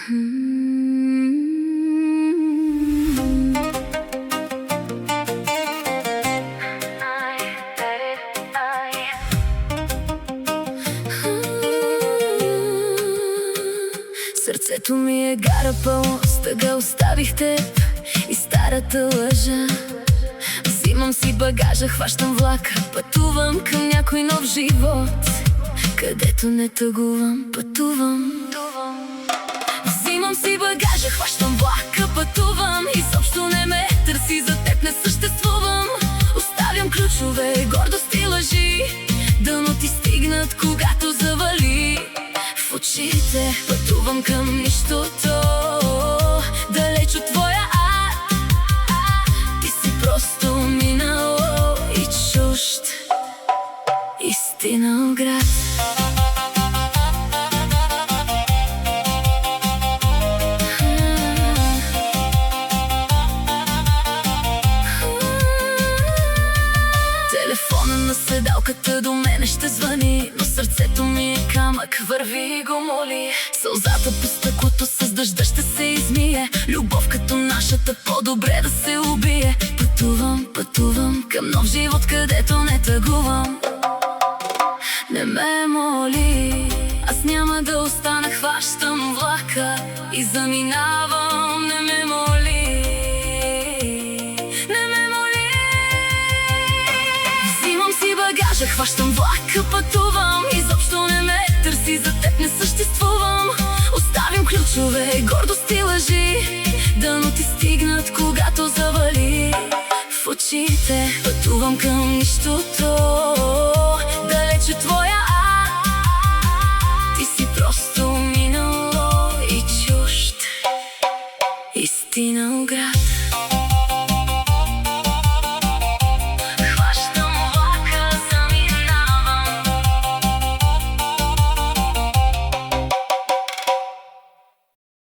Сърцето ми е гара пълно, с тъга оставих теб и старата лъжа. Взимам си багажа, хващам влака, пътувам към някой нов живот, където не тъгувам, пътувам. Взимам си багажа, хващам влака, пътувам. Изобщо не ме търси, за теб не съществувам. Оставям ключове, гордост и лъжи, дъно ти стигнат, когато завали. В очите пътувам към нищото, далеч от твоя ад. Ти си просто минало и чужд, изстинал град. Телефона на седалката до мене ще звъни, но сърцето ми е камък, върви и го моли. Сълзата по стъклото с дъжда ще се измие, любов като нашата по-добре да се убие. Пътувам, пътувам към нов живот, където не тъгувам. Не ме моли, аз няма да остана, хващам влака и заминавам. Не ме моли, не ме моли. Взимам си багажа, хващам влака, пътувам. Изобщо не ме търси, за теб не съществувам. Оставим ключове, гордост и лъжи, дъно ти стигнат, когато завали. В очите пътувам към нищото, далеч от твоя ад. Ти си просто минало и чужд, изстинал град.